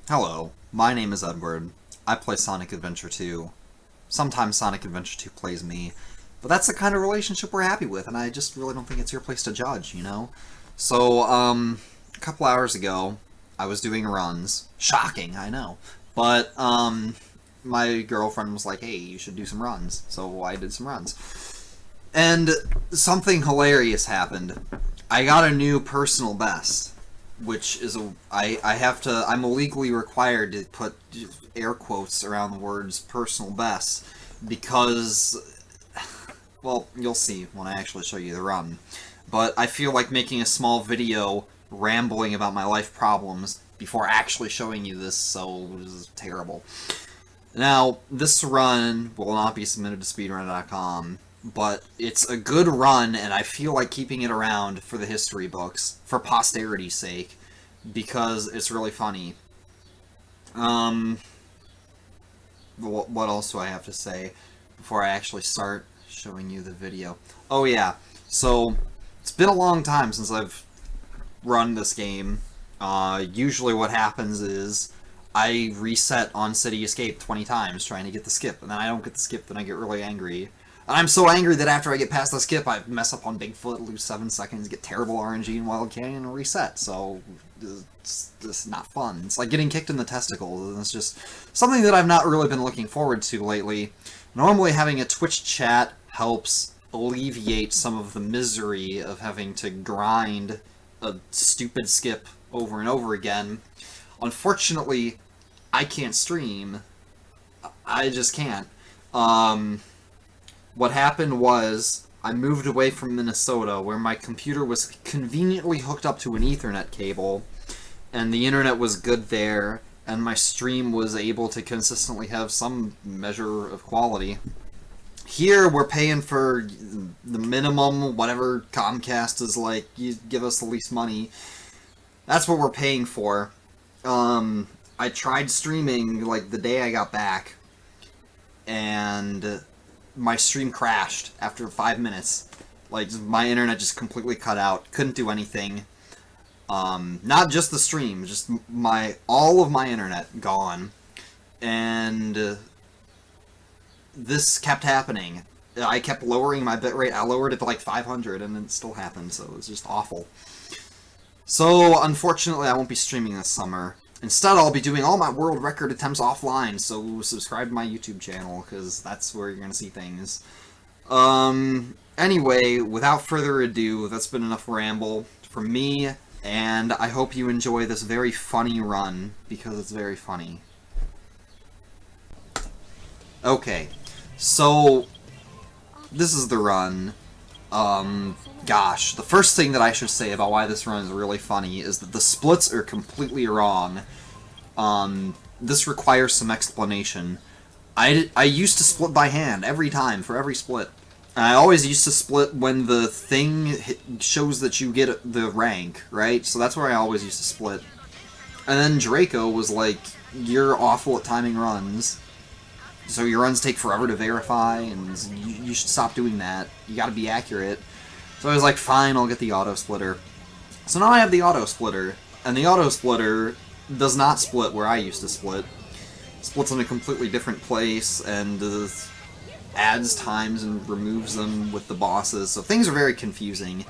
Hello, my name is Edward. I play Sonic Adventure 2. Sometimes Sonic Adventure 2 plays me, but that's the kind of relationship we're happy with, and I just really don't think it's your place to judge, you know? So, a couple hours ago, I was doing runs. Shocking, I know. But, my girlfriend was like, hey, you should do some runs. So I did some runs. And something hilarious happened. I got a new personal best, which is I have to, I'm illegally required to put air quotes around the words personal best because, well, you'll see when I actually show you the run. But I feel like making a small video rambling about my life problems before actually showing you this, so this is terrible. Now, this run will not be submitted to speedrun.com, but it's a good run, and I feel like keeping it around for the history books, for posterity's sake, because it's really funny. Um, what else do I have to say before I actually start showing you the video? Oh yeah, so it's been a long time since I've run this game. Usually what happens is I reset on City Escape 20 times trying to get the skip, and then I don't get the skip, then I get really angry. And I'm so angry that after I get past the skip, I mess up on Bigfoot, lose 7 seconds, get terrible RNG in Wild Canyon, and reset. So, it's just not fun. It's like getting kicked in the testicles, and it's just something that I've not really been looking forward to lately. Normally having a Twitch chat helps alleviate some of the misery of having to grind a stupid skip over and over again. Unfortunately, I can't stream. I just can't. What happened was I moved away from Minnesota, where my computer was conveniently hooked up to an Ethernet cable, and the internet was good there, and my stream was able to consistently have some measure of quality. Here, we're paying for the minimum, whatever Comcast is like, you give us the least money. That's what we're paying for. I tried streaming, like, the day I got back, and my stream crashed after 5 minutes. Like, my internet just completely cut out. Couldn't do anything. Not just the stream, just all of my internet gone. And this kept happening. I kept lowering my bitrate. I lowered it to like 500, and it still happened, so it was just awful. So, unfortunately, I won't be streaming this summer. Instead, I'll be doing all my world record attempts offline, so subscribe to my YouTube channel, because that's where you're going to see things. Anyway, without further ado, that's been enough ramble from me, and I hope you enjoy this very funny run, because it's very funny. Okay, so this is the run. Gosh, the first thing that I should say about why this run is really funny is that the splits are completely wrong. This requires some explanation. I used to split by hand every time, for every split. And I always used to split when the thing shows that you get the rank, right? So that's where I always used to split. And then Draco was like, you're awful at timing runs. So your runs take forever to verify, and you should stop doing that. You gotta be accurate. So I was like, fine, I'll get the auto splitter. So now I have the auto splitter, and the auto splitter does not split where I used to split. It splits in a completely different place, and adds times and removes them with the bosses. So things are very confusing,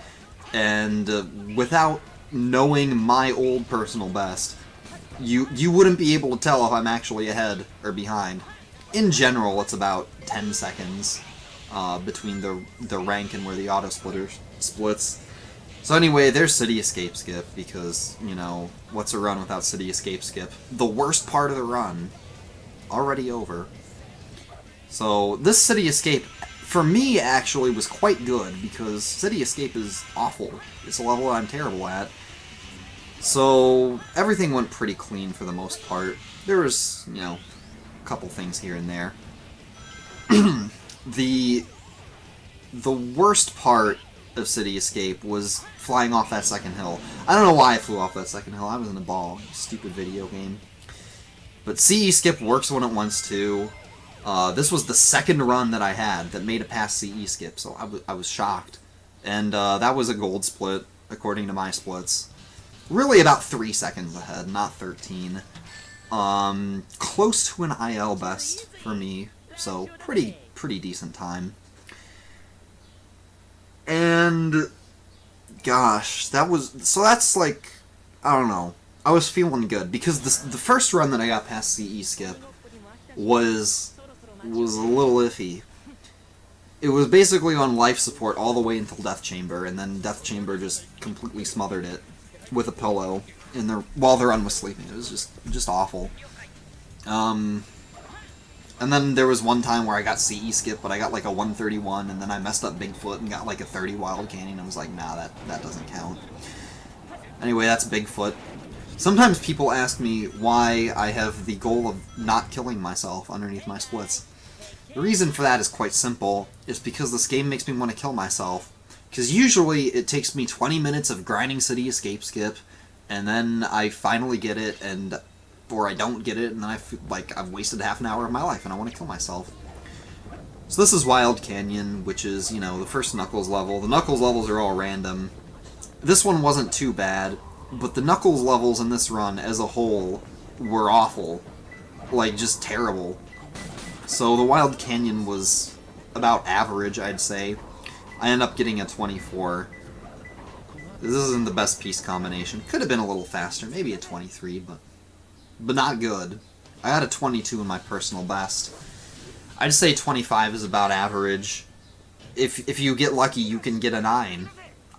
and without knowing my old personal best, you wouldn't be able to tell if I'm actually ahead or behind. In general, it's about 10 seconds between the rank and where the auto splitter splits. So anyway, there's City Escape Skip, because, you know, what's a run without City Escape Skip? The worst part of the run. Already over. So, this City Escape, for me, actually, was quite good, because City Escape is awful. It's a level that I'm terrible at. So, everything went pretty clean for the most part. There was, you know, couple things here and there. The worst part of City Escape was flying off that second hill. I don't know why I flew off that second hill. I was in a ball. Stupid video game. But CE Skip works when it wants to. This was the second run that I had that made it past CE Skip, so I was shocked. And that was a gold split, according to my splits. Really about 3 seconds ahead, not 13. Close to an IL best for me, so pretty decent time. And gosh, that's like, I don't know. I was feeling good because the first run that I got past CE skip was a little iffy. It was basically on life support all the way until Death Chamber, and then Death Chamber just completely smothered it with a pillow while the run was sleeping. It was just awful. And then there was one time where I got CE skip, but I got like a 131, and then I messed up Bigfoot and got like a 30 Wild Canyon. I was like, nah, that doesn't count. Anyway, that's Bigfoot. Sometimes people ask me why I have the goal of not killing myself underneath my splits. The reason for that is quite simple. It's because this game makes me want to kill myself. Because usually it takes me 20 minutes of grinding City Escape skip, and then I finally get it, or I don't get it, and then I feel like I've wasted half an hour of my life and I want to kill myself. So this is Wild Canyon, which is, you know, the first Knuckles level. The Knuckles levels are all random. This one wasn't too bad, but the Knuckles levels in this run as a whole were awful. Like, just terrible. So the Wild Canyon was about average, I'd say. I end up getting a 24. This isn't the best piece combination. Could have been a little faster, maybe a 23, but not good. I got a 22 in my personal best. I'd say 25 is about average. If you get lucky, you can get a 9.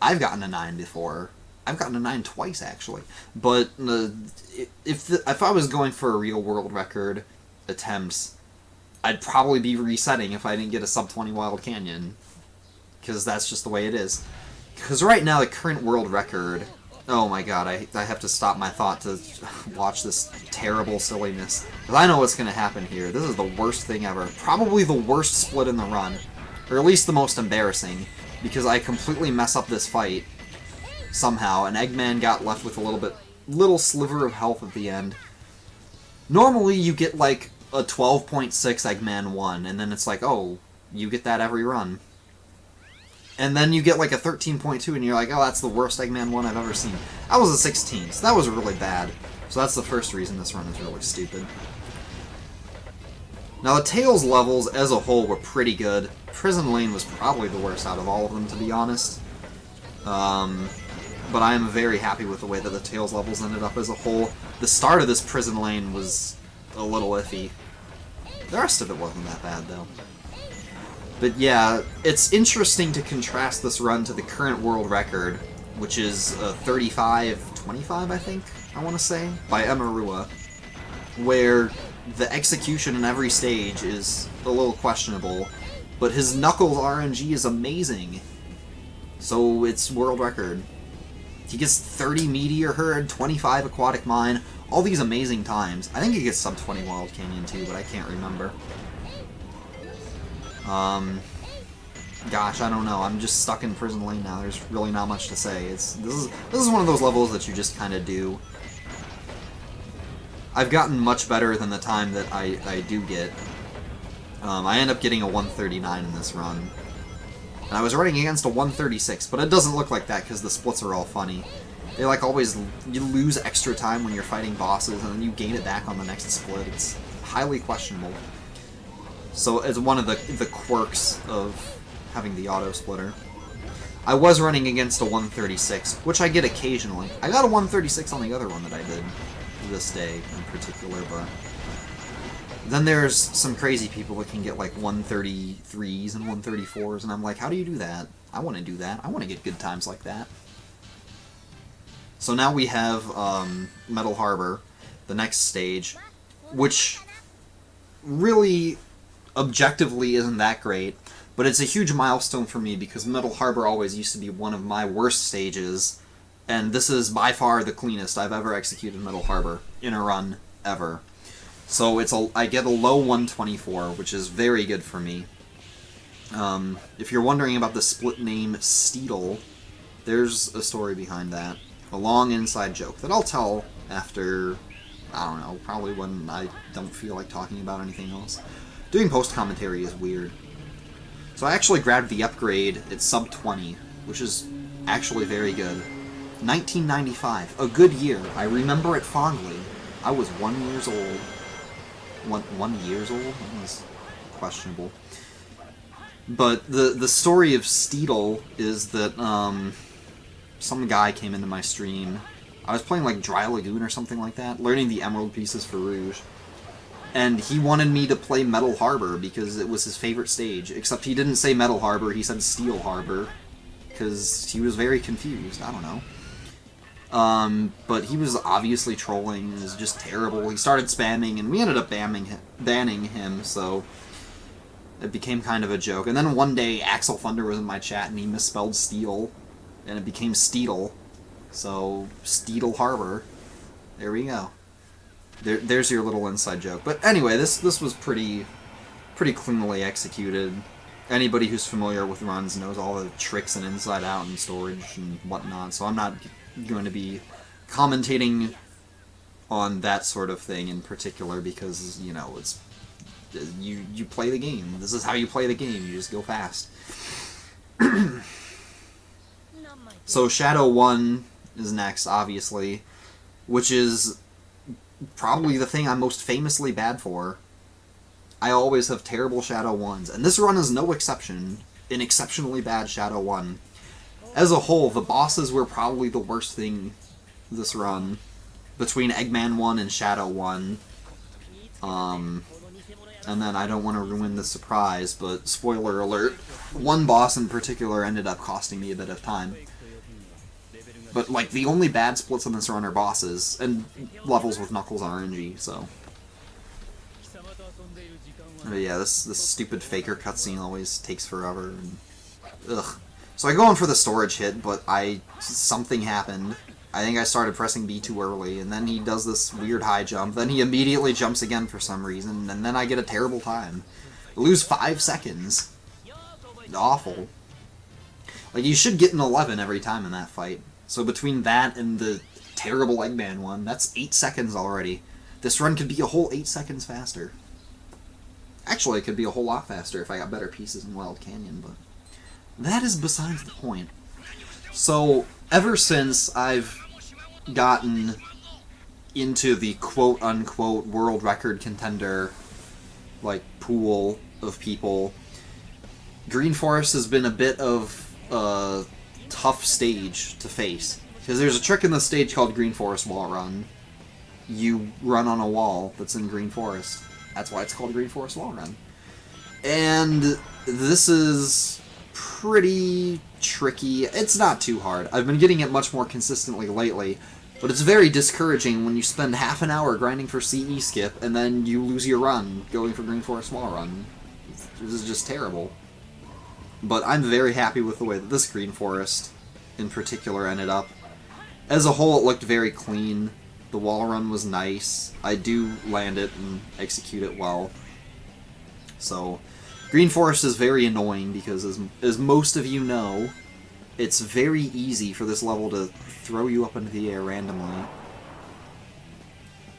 I've gotten a 9 before. I've gotten a 9 twice, actually. But if I was going for a real world record attempts, I'd probably be resetting if I didn't get a sub-20 Wild Canyon. Because that's just the way it is. Because right now, the current world record... Oh my god, I have to stop my thought to watch this terrible silliness. Because I know what's going to happen here. This is the worst thing ever. Probably the worst split in the run. Or at least the most embarrassing. Because I completely mess up this fight. Somehow. And Eggman got left with a little sliver of health at the end. Normally you get like a 12.6 Eggman 1. And then it's like, oh, you get that every run. And then you get like a 13.2 and you're like, oh, that's the worst Eggman 1 I've ever seen. That was a 16, so that was really bad. So that's the first reason this run is really stupid. Now the Tails levels as a whole were pretty good. Prison Lane was probably the worst out of all of them, to be honest. But I am very happy with the way that the Tails levels ended up as a whole. The start of this Prison Lane was a little iffy. The rest of it wasn't that bad, though. But yeah, it's interesting to contrast this run to the current world record, which is 35-25, I think, I want to say, by Emarua, where the execution in every stage is a little questionable, but his Knuckles RNG is amazing. So it's world record. He gets 30 Meteor Herd, 25 Aquatic Mine, all these amazing times. I think he gets sub 20 Wild Canyon too, but I can't remember. Gosh, I don't know. I'm just stuck in Prison Lane now. There's really not much to say. This is one of those levels that you just kind of do. I've gotten much better than the time that I do get. I end up getting a 139 in this run. And I was running against a 136, but it doesn't look like that because the splits are all funny. They like always, you lose extra time when you're fighting bosses and then you gain it back on the next split. It's highly questionable. So it's one of the quirks of having the auto splitter. I was running against a 136, which I get occasionally. I got a 136 on the other one that I did this day in particular, but then there's some crazy people that can get like 133s and 134s, and I'm like, how do you do that? I want to do that. I want to get good times like that. So now we have Metal Harbor, the next stage, which really objectively isn't that great, but it's a huge milestone for me because Metal Harbor always used to be one of my worst stages, and this is by far the cleanest I've ever executed Metal Harbor in a run ever. So I get a low 124, which is very good for me. If you're wondering about the split name Steedle, there's a story behind that. A long inside joke that I'll tell after, I don't know, probably when I don't feel like talking about anything else. Doing post-commentary is weird. So I actually grabbed the upgrade at sub 20, which is actually very good. 1995, a good year. I remember it fondly. I was 1 years old. One years old? That was questionable. But the story of Steedle is that some guy came into my stream. I was playing like Dry Lagoon or something like that, learning the emerald pieces for Rouge. And he wanted me to play Metal Harbor because it was his favorite stage. Except he didn't say Metal Harbor, he said Steel Harbor. Because he was very confused, I don't know. But he was obviously trolling, it was just terrible. He started spamming, and we ended up banning him, so it became kind of a joke. And then one day, Axel Thunder was in my chat, and he misspelled Steel, and it became Steedle. So, Steedle Harbor. There we go. There's your little inside joke. But anyway, this was pretty cleanly executed. Anybody who's familiar with runs knows all the tricks and inside out and storage and whatnot, so I'm not going to be commentating on that sort of thing in particular because, you know, it's you play the game. This is how you play the game. You just go fast. So Shadow 1 is next, obviously, which is probably the thing I'm most famously bad for. I always have terrible Shadow 1s, and this run is no exception. An exceptionally bad Shadow 1. As a whole, the bosses were probably the worst thing this run, between Eggman 1 and Shadow 1. And then I don't want to ruin the surprise, but spoiler alert, one boss in particular ended up costing me a bit of time. But, like, the only bad splits in this run are bosses, and levels with Knuckles RNG, so... But yeah, this stupid Faker cutscene always takes forever, and... Ugh. So I go in for the storage hit, but something happened. I think I started pressing B too early, and then he does this weird high jump, then he immediately jumps again for some reason, and then I get a terrible time. I lose 5 seconds. Awful. Like, you should get an 11 every time in that fight. So between that and the terrible Eggman one, that's 8 seconds already. This run could be a whole 8 seconds faster. Actually, it could be a whole lot faster if I got better pieces in Wild Canyon, but that is besides the point. So, ever since I've gotten into the quote-unquote world record contender, like, pool of people, Green Forest has been a bit of a tough stage to face. Because there's a trick in the stage called Green Forest Wall Run. You run on a wall that's in Green Forest. That's why it's called Green Forest Wall Run. And this is pretty tricky. It's not too hard. I've been getting it much more consistently lately, but it's very discouraging when you spend half an hour grinding for CE skip and then you lose your run going for Green Forest Wall Run. This is just terrible. But I'm very happy with the way that this Green Forest in particular ended up. As a whole, it looked very clean. The wall run was nice. I do land it and execute it well. So, Green Forest is very annoying because, as most of you know, it's very easy for this level to throw you up into the air randomly.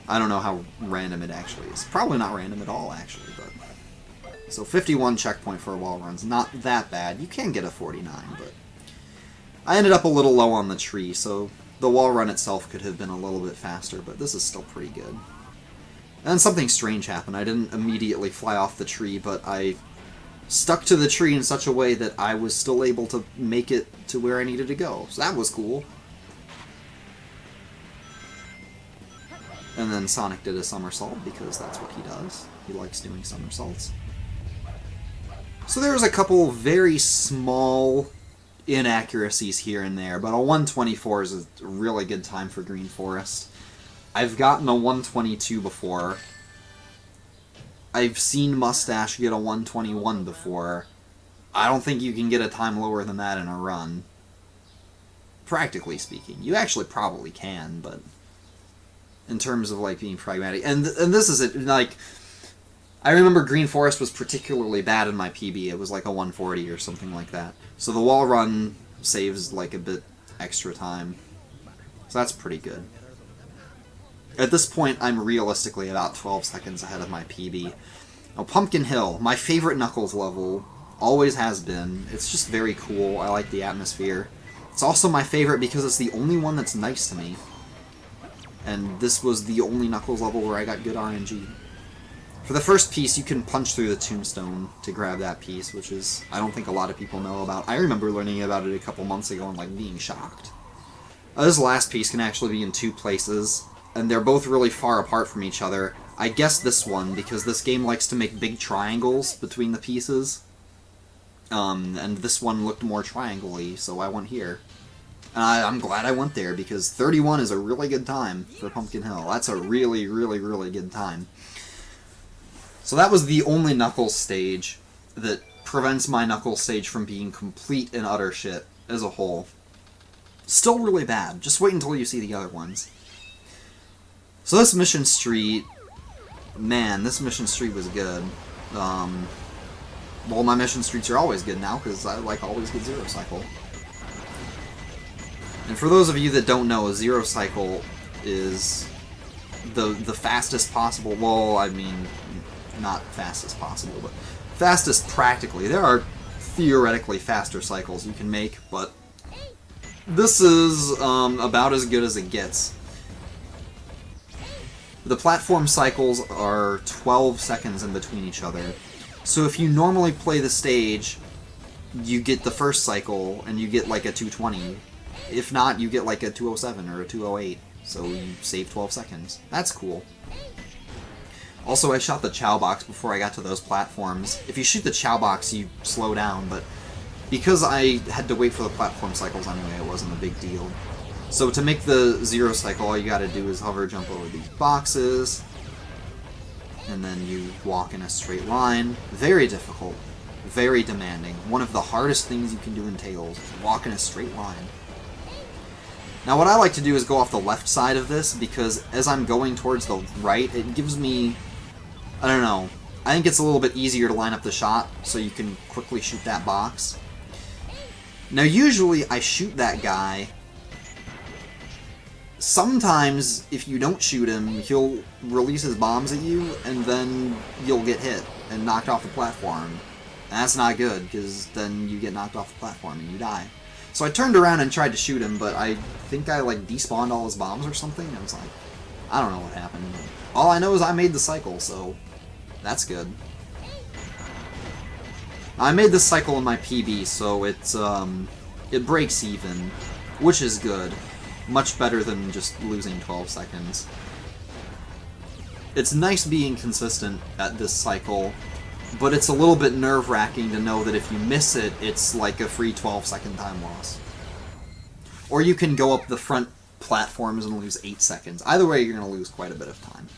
I don't know how random it actually is. Probably not random at all, actually, but... So 51 checkpoint for a wall run's not that bad. You can get a 49, but... I ended up a little low on the tree, so the wall run itself could have been a little bit faster, but this is still pretty good. And something strange happened. I didn't immediately fly off the tree, but I stuck to the tree in such a way that I was still able to make it to where I needed to go. So that was cool. And then Sonic did a somersault, because that's what he does. He likes doing somersaults. So there was a couple very small inaccuracies here and there, but a 124 is a really good time for Green Forest. I've gotten a 122 before. I've seen Mustache get a 121 before. I don't think you can get a time lower than that in a run. Practically speaking. You actually probably can, but in terms of, like, being pragmatic. And this is it, like... I remember Green Forest was particularly bad in my PB. It was like a 140 or something like that. So the wall run saves like a bit extra time. So that's pretty good. At this point, I'm realistically about 12 seconds ahead of my PB. Now, Pumpkin Hill, my favorite Knuckles level, always has been. It's just very cool. I like the atmosphere. It's also my favorite because it's the only one that's nice to me. and this was the only Knuckles level where I got good RNG. For the first piece, you can punch through the tombstone to grab that piece, which is, I don't think a lot of people know about. I remember learning about it a couple months ago and, like, being shocked. This last piece can actually be in 2 places, and they're both really far apart from each other. I guess this one, because this game likes to make big triangles between the pieces. And this one looked more triangle-y, so I went here. And I'm glad I went there, because 31 is a really good time for Pumpkin Hill. That's a really, really, really good time. So that was the only Knuckles stage that prevents my Knuckles stage from being complete and utter shit as a whole. Still really bad. Just wait until you see the other ones. So this Mission Street... Man, this Mission Street was good. Well, my Mission Streets are always good now, because I, like, always get Zero Cycle. And for those of you that don't know, a Zero Cycle is the fastest possible... Well, I mean, not fastest possible, but fastest practically. There are theoretically faster cycles you can make, but this is about as good as it gets. The platform cycles are 12 seconds in between each other. So if you normally play the stage, you get the first cycle, and you get like a 220. If not, you get like a 207 or a 208. So you save 12 seconds. That's cool. Also, I shot the Chow Box before I got to those platforms. If you shoot the Chow Box, you slow down, but because I had to wait for the platform cycles anyway, it wasn't a big deal. So to make the Zero Cycle, all you gotta do is hover jump over these boxes, and then you walk in a straight line. Very difficult. Very demanding. One of the hardest things you can do in Tales is walk in a straight line. Now what I like to do is go off the left side of this, because as I'm going towards the right, it gives me... I don't know. I think it's a little bit easier to line up the shot, so you can quickly shoot that box. Now usually I shoot that guy. Sometimes, if you don't shoot him, he'll release his bombs at you, and then you'll get hit and knocked off the platform. And that's not good, because then you get knocked off the platform and you die. So I turned around and tried to shoot him, but I think I, like, despawned all his bombs or something. I was like, I don't know what happened. All I know is I made the cycle, so that's good. I made this cycle in my PB, so it breaks even, which is good. Much better than just losing 12 seconds. It's nice being consistent at this cycle, but it's a little bit nerve-wracking to know that if you miss it, it's like a free 12-second time loss. Or you can go up the front platforms and lose 8 seconds. Either way, you're going to lose quite a bit of time.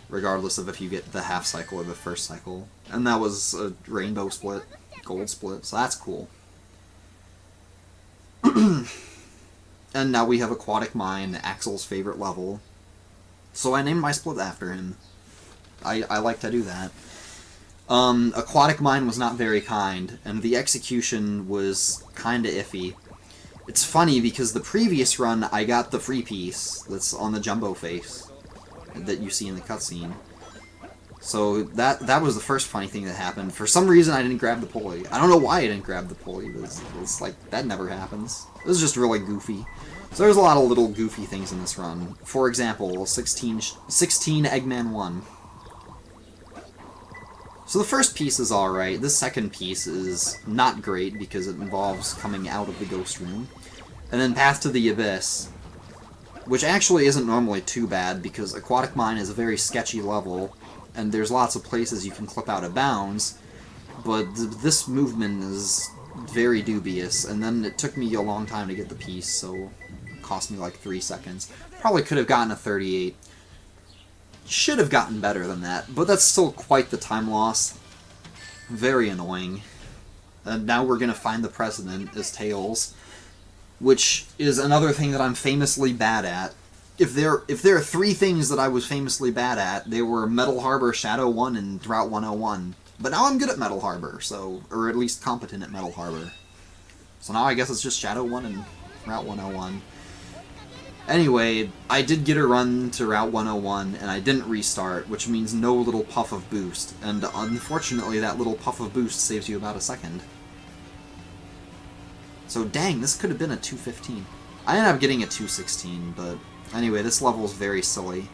Regardless of if you get the half cycle or the first cycle. And that was a rainbow split, gold split, so that's cool. And now we have Aquatic Mine, Axel's favorite level. So I named my split after him. I like to do that. Aquatic Mine was not very kind, and the execution was kinda iffy. It's funny because the previous run I got the free piece that's on the jumbo face that you see in the cutscene. So that was the first funny thing that happened. For some reason I didn't grab the pulley. I don't know why I didn't grab the pulley, but it's like, that never happens. It was just really goofy. So there's a lot of little goofy things in this run. For example, 16 Eggman 1. So the first piece is alright. This second piece is not great because it involves coming out of the ghost room. And then Path to the Abyss, which actually isn't normally too bad because Aquatic Mine is a very sketchy level, and there's lots of places you can clip out of bounds, but this movement is very dubious, and then it took me a long time to get the piece, so it cost me like 3 seconds. Probably could have gotten a 38. Should have gotten better than that, but that's still quite the time loss. Very annoying. And now we're gonna find the President as Tails, which is another thing that I'm famously bad at. If there are 3 things that I was famously bad at, they were Metal Harbor, Shadow 1, and Route 101. But now I'm good at Metal Harbor, so, or at least competent at Metal Harbor. So now I guess it's just Shadow 1 and Route 101. Anyway, I did get a run to Route 101, and I didn't restart, which means no little puff of boost. And unfortunately, that little puff of boost saves you about a second. So dang, this could have been a 215. I ended up getting a 216, but Anyway, this level is very silly.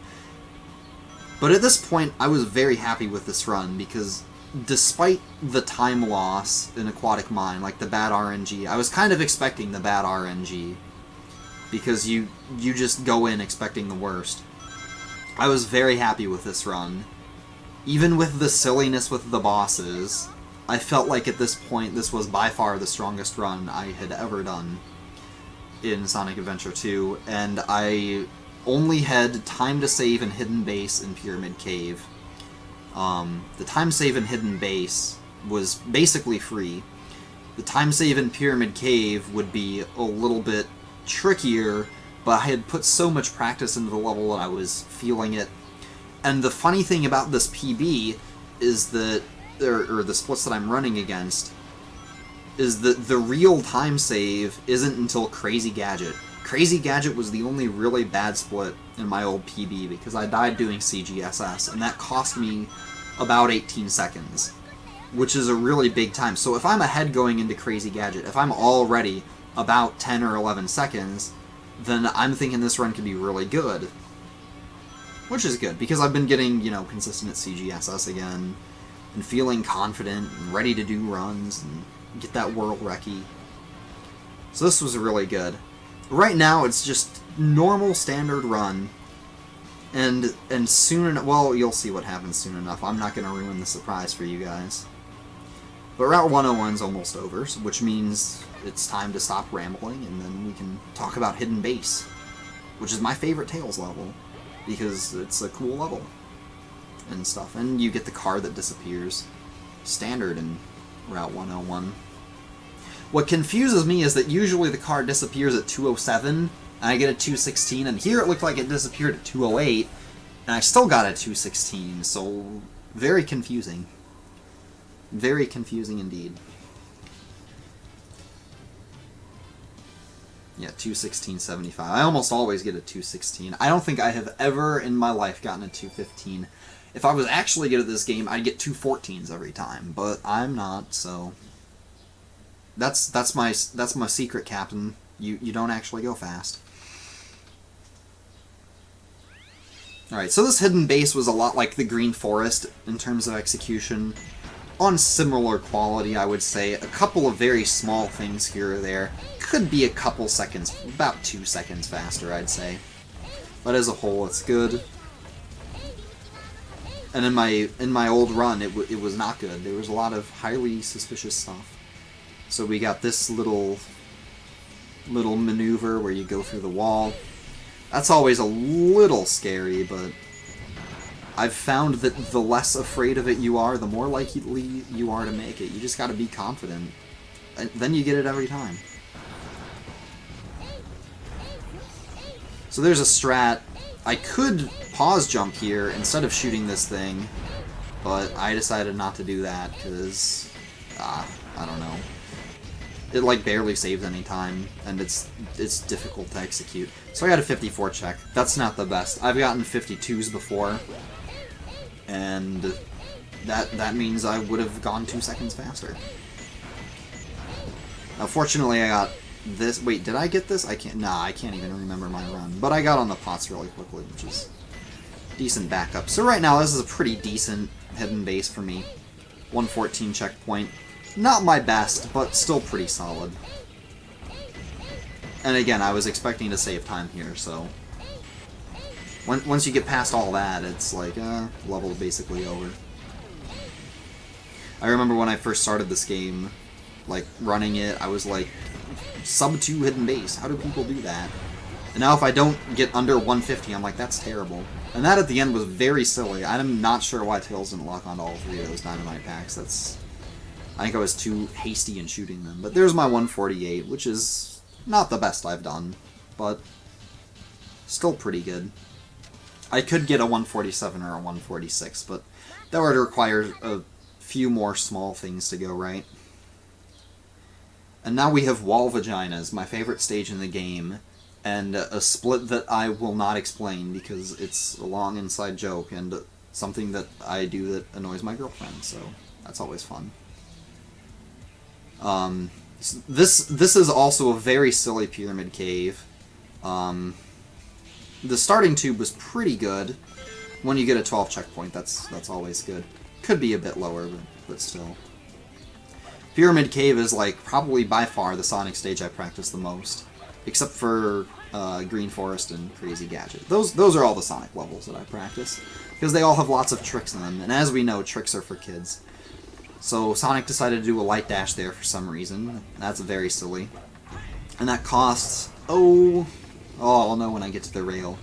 But at this point, I was very happy with this run, because despite the time loss in Aquatic Mine, like the bad RNG, I was kind of expecting the bad RNG, because you just go in expecting the worst. I was very happy with this run. Even with the silliness with the bosses, I felt like at this point this was by far the strongest run I had ever done in Sonic Adventure 2, and I only had time to save in Hidden Base and Pyramid Cave. The time save in Hidden Base was basically free. The time save in Pyramid Cave would be a little bit trickier, but I had put so much practice into the level that I was feeling it. And the funny thing about this PB is that, or the splits that I'm running against, is that the real time save isn't until Crazy Gadget. Crazy Gadget was the only really bad split in my old PB, because I died doing CGSS, and that cost me about 18 seconds, which is a really big time. So if I'm ahead going into Crazy Gadget, if I'm already about 10 or 11 seconds, then I'm thinking this run could be really good. Which is good, because I've been getting, you know, consistent at CGSS again, and feeling confident and ready to do runs and get that World Recce. So this was really good. Right now, it's just normal standard run, and soon, well, you'll see what happens soon enough. I'm not going to ruin the surprise for you guys. But Route 101's almost over, which means it's time to stop rambling, and then we can talk about Hidden Base, which is my favorite Tails level, because it's a cool level and stuff. And you get the car that disappears, standard in Route 101. What confuses me is that usually the car disappears at 207, and I get a 216, and here it looked like it disappeared at 208, and I still got a 216, so very confusing. Very confusing indeed. Yeah, 216.75. I almost always get a 216. I don't think I have ever in my life gotten a 215. If I was actually good at this game, I'd get 214s every time, but I'm not, so that's my secret, Captain. You don't actually go fast. Alright, so this Hidden Base was a lot like the Green Forest in terms of execution. On similar quality, I would say. A couple of very small things here or there. Could be a couple seconds, about 2 seconds faster, I'd say. But as a whole, it's good. And in my old run, it was not good. There was a lot of highly suspicious stuff. So we got this little maneuver where you go through the wall. That's always a little scary, but I've found that the less afraid of it you are, the more likely you are to make it. You just gotta be confident. And then you get it every time. So there's a strat. I could pause jump here instead of shooting this thing, but I decided not to do that because, I don't know. It like barely saves any time, and it's difficult to execute. So I got a 54 check. That's not the best. I've gotten 52s before, and that means I would have gone 2 seconds faster. Now, fortunately, I got this. Wait, did I get this? I can't. Nah, I can't even remember my run. But I got on the pots really quickly, which is decent backup. So right now, this is a pretty decent Hidden Base for me. 114 checkpoint. Not my best, but still pretty solid. And again, I was expecting to save time here, so once you get past all that, it's like, level basically over. I remember when I first started this game, like, running it, I was like, sub 2 Hidden Base, how do people do that? And now if I don't get under 150, I'm like, that's terrible. And that at the end was very silly. I'm not sure why Tails didn't lock onto all 3 of those dynamite packs. I think I was too hasty in shooting them. But there's my 148, which is not the best I've done, but still pretty good. I could get a 147 or a 146, but that would require a few more small things to go right. And now we have Wall Vaginas, my favorite stage in the game, and a split that I will not explain because it's a long inside joke and something that I do that annoys my girlfriend, so that's always fun. This is also a very silly pyramid cave. The starting tube was pretty good. When you get a 12 checkpoint, that's always good. Could be a bit lower, but still. Pyramid Cave is, like, probably by far the Sonic stage I practice the most. Except for Green Forest and Crazy Gadget. Those are all the Sonic levels that I practice. Because they all have lots of tricks in them, and as we know, tricks are for kids. So Sonic decided to do a light dash there for some reason. That's very silly. And that costs... Oh, I'll know when I get to the rail.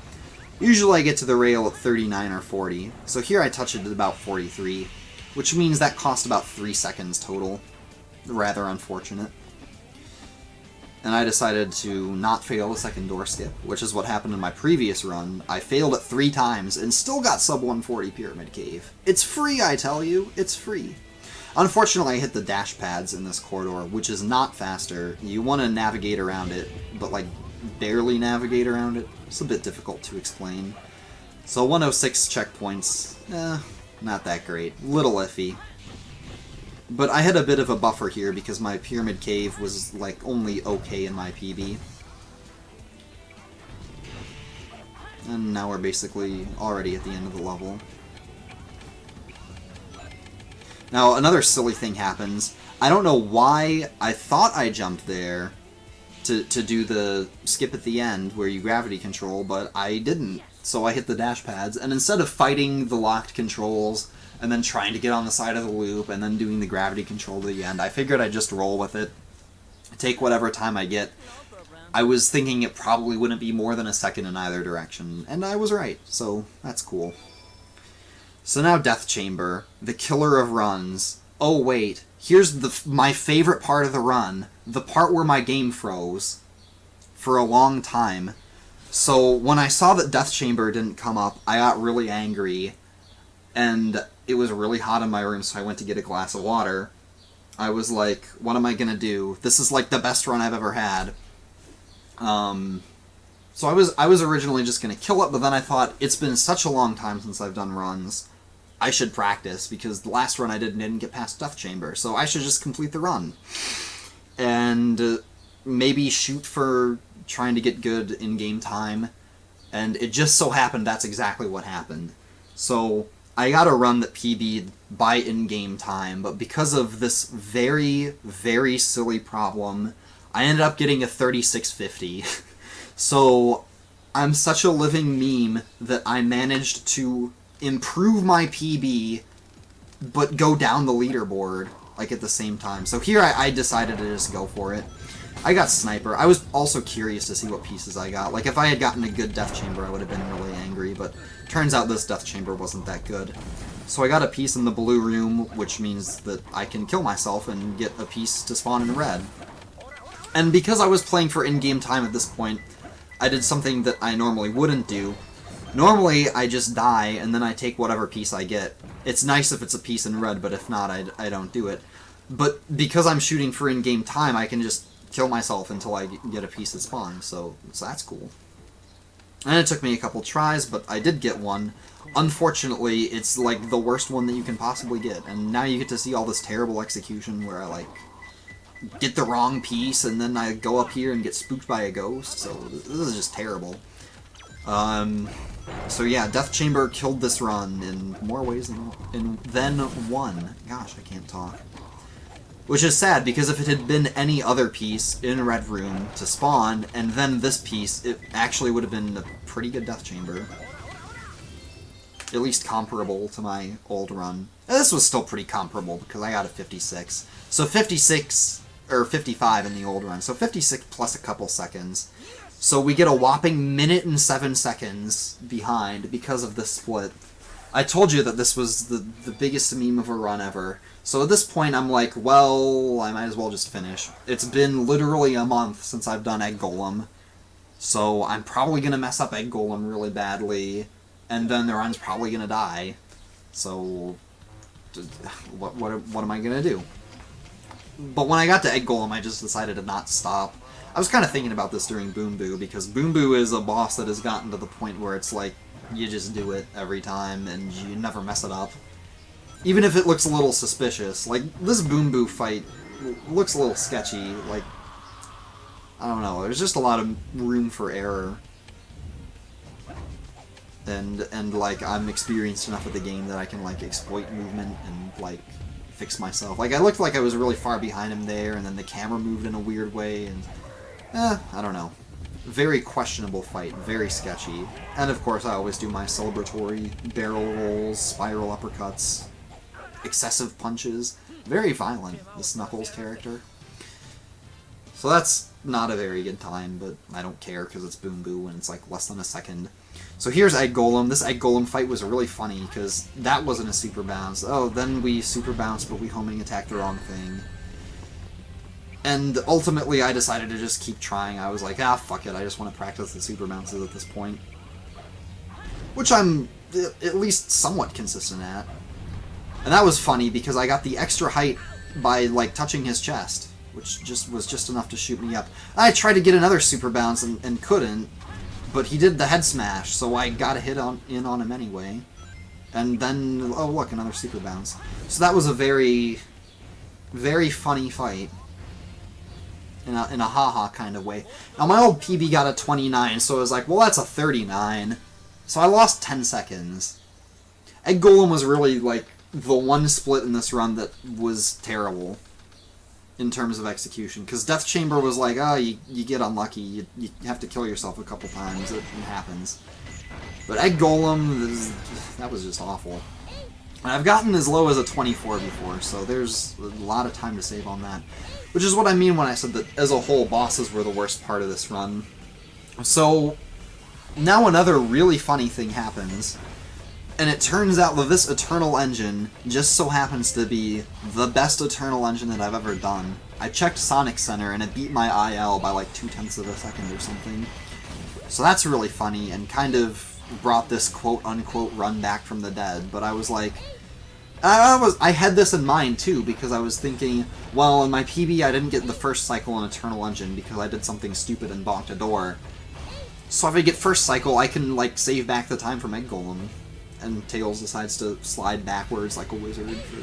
Usually I get to the rail at 39 or 40, so here I touch it at about 43, which means that cost about 3 seconds total. Rather unfortunate. And I decided to not fail the second door skip, which is what happened in my previous run. I failed it 3 times and still got sub 140 Pyramid Cave. It's free, I tell you, it's free. Unfortunately, I hit the dash pads in this corridor, which is not faster. You want to navigate around it, but like barely navigate around it. It's a bit difficult to explain. So 106 checkpoints, not that great. Little iffy. But I had a bit of a buffer here because my Pyramid Cave was like only okay in my PB. And now we're basically already at the end of the level. Now another silly thing happens. I don't know why I thought I jumped there to do the skip at the end where you gravity control, but I didn't. So I hit the dash pads, and instead of fighting the locked controls and then trying to get on the side of the loop and then doing the gravity control to the end, I figured I'd just roll with it, take whatever time I get. I was thinking it probably wouldn't be more than a second in either direction, and I was right, so that's cool. So now Death Chamber, the killer of runs. Oh wait, here's my favorite part of the run, the part where my game froze for a long time. So when I saw that Death Chamber didn't come up, I got really angry, and it was really hot in my room, so I went to get a glass of water. I was like, what am I gonna do? This is like the best run I've ever had. So I was originally just gonna kill it, but then I thought, it's been such a long time since I've done runs, I should practice, because the last run I didn't get past Death Chamber, so I should just complete the run. And maybe shoot for trying to get good in-game time, and it just so happened that's exactly what happened. So I got a run that PB'd by in-game time, but because of this very, very silly problem, I ended up getting a 3650. So I'm such a living meme that I managed to improve my PB, but go down the leaderboard, like, at the same time. So here I decided to just go for it. I got Sniper. I was also curious to see what pieces I got. Like, if I had gotten a good Death Chamber, I would have been really angry, but turns out this Death Chamber wasn't that good. So I got a piece in the blue room, which means that I can kill myself and get a piece to spawn in red. And because I was playing for in-game time at this point, I did something that I normally wouldn't do. Normally, I just die, and then I take whatever piece I get. It's nice if it's a piece in red, but if not, I don't do it. But because I'm shooting for in-game time, I can just kill myself until I get a piece that spawns, so that's cool. And it took me a couple tries, but I did get one. Unfortunately, it's like the worst one that you can possibly get, and now you get to see all this terrible execution where I, like, get the wrong piece, and then I go up here and get spooked by a ghost, so this is just terrible. So yeah, Death Chamber killed this run in more ways than one. Gosh, I can't talk. Which is sad, because if it had been any other piece in Red Room to spawn, and then this piece, it actually would have been a pretty good Death Chamber. At least comparable to my old run. This was still pretty comparable, because I got a 56. So 56, or 55 in the old run, so 56 plus a couple seconds. So we get a whopping minute and 7 seconds behind because of this split. I told you that this was the biggest meme of a run ever. So at this point I'm like, well, I might as well just finish. It's been literally a month since I've done Egg Golem. So I'm probably going to mess up Egg Golem really badly. And then the run's probably going to die. So what am I going to do? But when I got to Egg Golem, I just decided to not stop. I was kind of thinking about this during Boom Boo, because Boom Boo is a boss that has gotten to the point where it's like, you just do it every time, and you never mess it up. Even if it looks a little suspicious. Like, this Boom Boo fight looks a little sketchy. Like, I don't know, there's just a lot of room for error. and like I'm experienced enough with the game that I can like exploit movement and like fix myself. Like I looked like I was really far behind him there, and then the camera moved in a weird way, and I don't know. Very questionable fight, very sketchy. And of course I always do my celebratory barrel rolls, spiral uppercuts, excessive punches. Very violent, this Knuckles character. So that's not a very good time, but I don't care because it's Boom Boo and it's like less than a second. So here's Egg Golem. This Egg Golem fight was really funny because that wasn't a super bounce. Oh, then we super bounced, but we homing attacked the wrong thing. And ultimately I decided to just keep trying. I was like, fuck it, I just want to practice the super bounces at this point. Which I'm at least somewhat consistent at. And that was funny because I got the extra height by like touching his chest, which was just enough to shoot me up. I tried to get another super bounce and couldn't, but he did the head smash, so I got a hit in on him anyway. And then, oh look, another super bounce. So that was a very, very funny fight. In a haha kind of way. Now my old PB got a 29, so I was like, well that's a 39. So I lost 10 seconds. Egg Golem was really like the one split in this run that was terrible in terms of execution, because Death Chamber was like, you get unlucky, you have to kill yourself a couple times, it happens. But Egg Golem, that was just awful. And I've gotten as low as a 24 before, so there's a lot of time to save on that. Which is what I mean when I said that, as a whole, bosses were the worst part of this run. So, now another really funny thing happens, and it turns out that this Eternal Engine just so happens to be the best Eternal Engine that I've ever done. I checked Sonic Center, and it beat my IL by like 0.2 of a second or something. So that's really funny, and kind of brought this quote-unquote run back from the dead, but I was like... I had this in mind too, because I was thinking, well, in my PB I didn't get the first cycle in Eternal Engine because I did something stupid and bonked a door. So if I get first cycle, I can, like, save back the time from Egg Golem. And Tails decides to slide backwards like a wizard for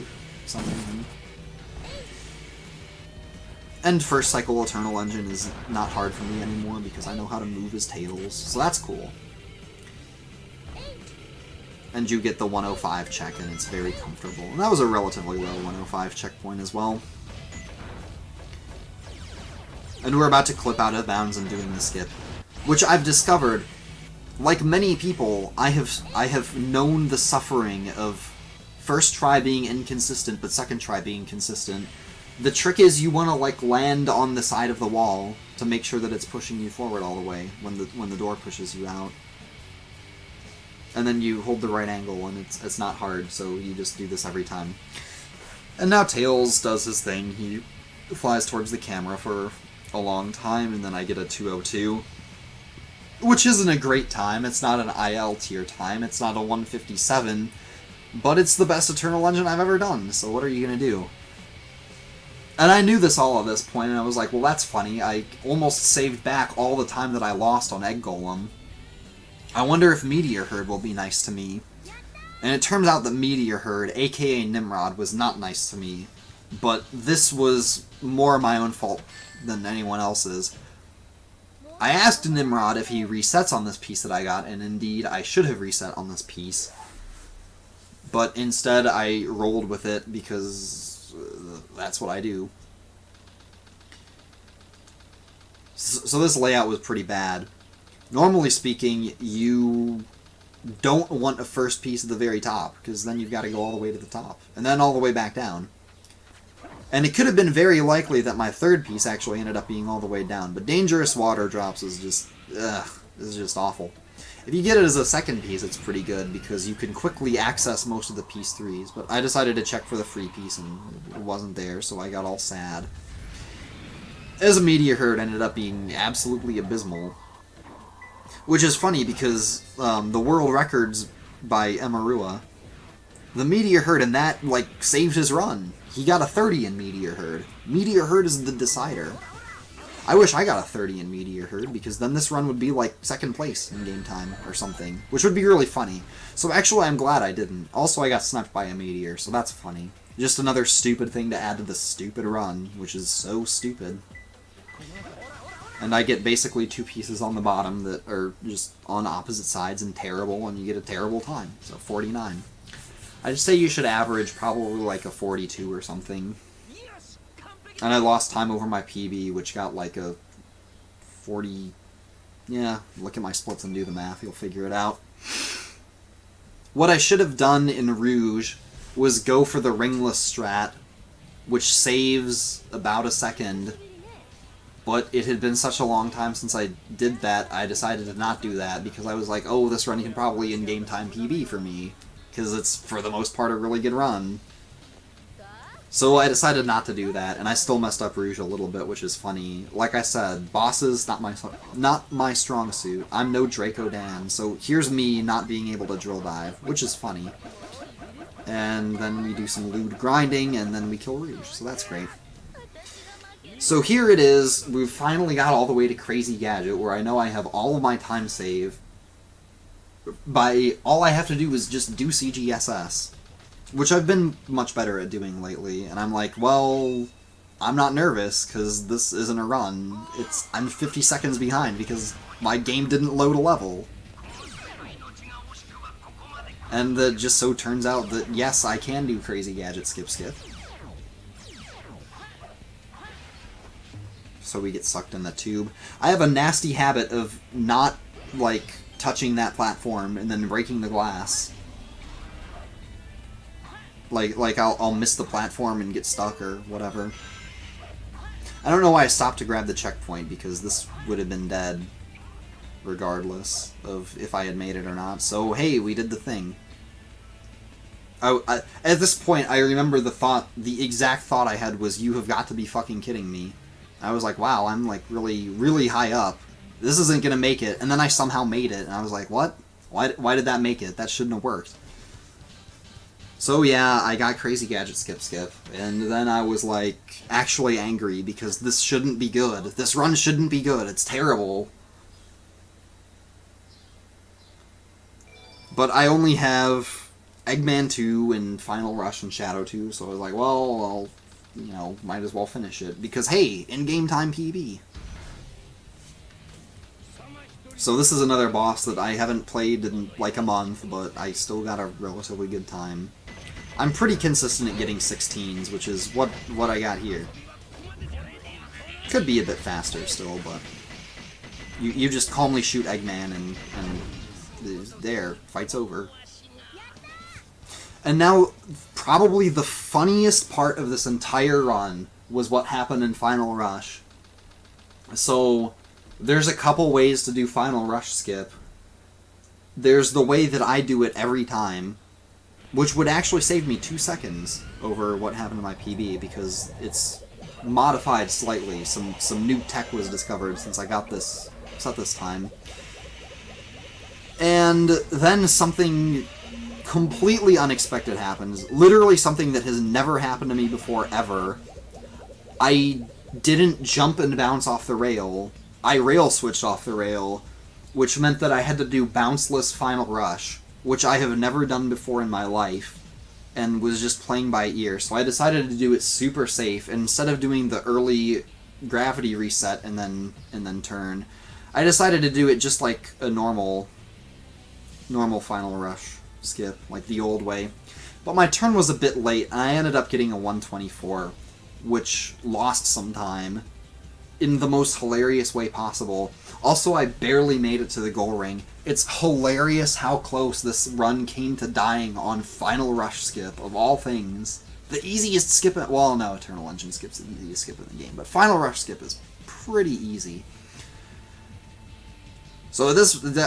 some reason. And first cycle Eternal Engine is not hard for me anymore because I know how to move as Tails, so that's cool. And you get the 105 check, and it's very comfortable. And that was a relatively low 105 checkpoint as well. And we're about to clip out of bounds and doing the skip, which I've discovered, like many people, I have known the suffering of first try being inconsistent, but second try being consistent. The trick is you want to like land on the side of the wall to make sure that it's pushing you forward all the way when the door pushes you out. And then you hold the right angle, and it's not hard, so you just do this every time. And now Tails does his thing. He flies towards the camera for a long time, and then I get a 202. Which isn't a great time. It's not an IL tier time. It's not a 157. But it's the best Eternal Engine I've ever done, so what are you going to do? And I knew this all at this point, and I was like, well, that's funny. I almost saved back all the time that I lost on Egg Golem. I wonder if Meteor Herd will be nice to me. And it turns out that Meteor Herd, aka Nimrod, was not nice to me. But this was more my own fault than anyone else's. I asked Nimrod if he resets on this piece that I got, and indeed I should have reset on this piece. But instead I rolled with it because that's what I do. So this layout was pretty bad. Normally speaking, you don't want a first piece at the very top, because then you've got to go all the way to the top, and then all the way back down. And it could have been very likely that my third piece actually ended up being all the way down, but Dangerous Water Drops is just, is just awful. If you get it as a second piece, it's pretty good, because you can quickly access most of the piece 3s, but I decided to check for the free piece, and it wasn't there, so I got all sad. As a Meteor Herd ended up being absolutely abysmal. Which is funny because the world records by Emarua, the Meteor Herd in that, like, saved his run. He got a 30 in Meteor Herd. Meteor Herd is the decider. I wish I got a 30 in Meteor Herd, because then this run would be, like, second place in game time or something, which would be really funny. So actually, I'm glad I didn't. Also, I got sniped by a meteor, so that's funny. Just another stupid thing to add to the stupid run, which is so stupid. And I get basically 2 pieces on the bottom that are just on opposite sides and terrible, and you get a terrible time. So 49. I just say you should average probably like a 42 or something. And I lost time over my PB, which got like a 40... Yeah, look at my splits and do the math, you'll figure it out. What I should have done in Rouge was go for the ringless strat, which saves about a second. But it had been such a long time since I did that, I decided to not do that, because I was like, oh, this run can probably in-game time PB for me, because it's, for the most part, a really good run. So I decided not to do that, and I still messed up Rouge a little bit, which is funny. Like I said, bosses, not my strong suit. I'm no Draco Dan, so here's me not being able to drill dive, which is funny. And then we do some lewd grinding, and then we kill Rouge, so that's great. So here it is, we've finally got all the way to Crazy Gadget, where I know I have all of my time save. All I have to do is just do CGSS, which I've been much better at doing lately, and I'm like, well, I'm not nervous, because this isn't a run. I'm 50 seconds behind, because my game didn't load a level. And it just so turns out that, yes, I can do Crazy Gadget skip. So we get sucked in the tube. I have a nasty habit of not, like, touching that platform and then breaking the glass. Like I'll miss the platform and get stuck or whatever. I don't know why I stopped to grab the checkpoint, because this would have been dead regardless of if I had made it or not. So, hey, we did the thing. At this point, I remember the exact thought I had was, you have got to be fucking kidding me. I was like, wow, I'm like really, really high up. This isn't gonna make it. And then I somehow made it, and I was like, what? Why did that make it? That shouldn't have worked. So yeah, I got Crazy Gadget skip, and then I was like, actually angry, because this shouldn't be good. This run shouldn't be good. It's terrible. But I only have Eggman 2 and Final Rush and Shadow 2, so I was like, well, I'll, you know, might as well finish it, because hey, in-game time PB. So this is another boss that I haven't played in like a month, but I still got a relatively good time. I'm pretty consistent at getting 16s, which is what I got here. Could be a bit faster still, but you just calmly shoot Eggman and there, fight's over. And now, probably the funniest part of this entire run was what happened in Final Rush. So, there's a couple ways to do Final Rush skip. There's the way that I do it every time, which would actually save me 2 seconds over what happened to my PB, because it's modified slightly. Some new tech was discovered since I got this set this time. And then something completely unexpected happens. Literally something that has never happened to me before, ever. I didn't jump and bounce off the rail. I rail switched off the rail, which meant that I had to do bounceless Final Rush, which I have never done before in my life, and was just playing by ear. So I decided to do it super safe, and instead of doing the early gravity reset and then turn, I decided to do it just like a normal Final Rush skip, like the old way. But my turn was a bit late, and I ended up getting a 124, which lost some time in the most hilarious way possible. Also, I barely made it to the goal ring. It's hilarious how close this run came to dying on Final Rush skip, of all things. The easiest skip well, no, Eternal Engine skip's the easiest skip in the game, but Final Rush skip is pretty easy. So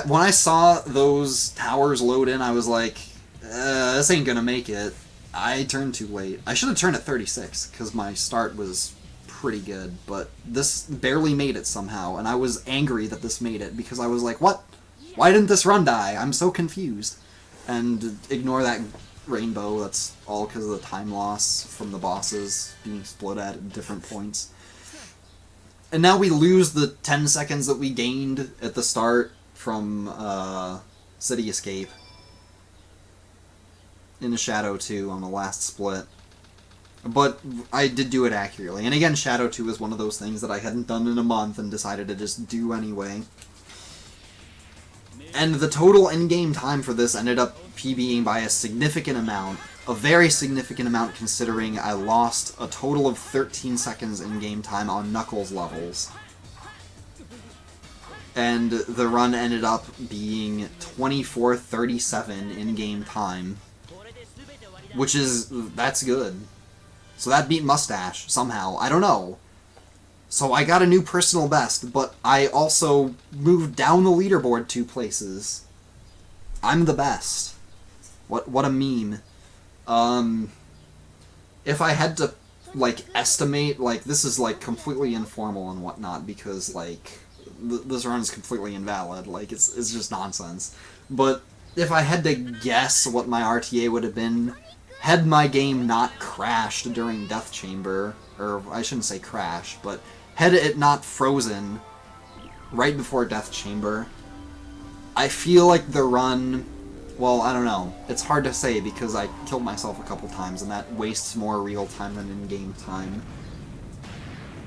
when I saw those towers load in, I was like, this ain't gonna make it. I turned too late. I should have turned at 36, because my start was pretty good, but this barely made it somehow, and I was angry that this made it, because I was like, what? Why didn't this run die? I'm so confused. And ignore that rainbow, that's all because of the time loss from the bosses being split at different points. And now we lose the 10 seconds that we gained at the start from City Escape in Shadow 2 on the last split. But I did do it accurately. And again, Shadow 2 is one of those things that I hadn't done in a month and decided to just do anyway. And the total in-game time for this ended up PBing by a significant amount. A very significant amount considering I lost a total of 13 seconds in-game time on Knuckles levels. And the run ended up being 24:37 in-game time. That's good. So that beat Mustache, somehow. I don't know. So I got a new personal best, but I also moved down the leaderboard 2 places. I'm the best. What a meme. If I had to, like, estimate, like, this is, like, completely informal and whatnot, because, like, this run is completely invalid. Like, it's just nonsense. But if I had to guess what my RTA would have been, had my game not crashed during Death Chamber, or I shouldn't say crash, but had it not frozen right before Death Chamber, I feel like the run, well, I don't know. It's hard to say because I killed myself a couple times, and that wastes more real time than in-game time.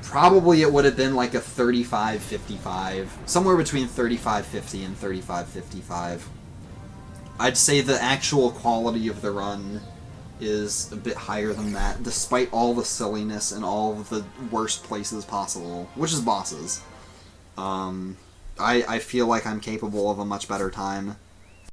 Probably it would have been like a 35-55, somewhere between 35-50 and 35-55. I'd say the actual quality of the run is a bit higher than that, despite all the silliness and all of the worst places possible, which is bosses. I feel like I'm capable of a much better time.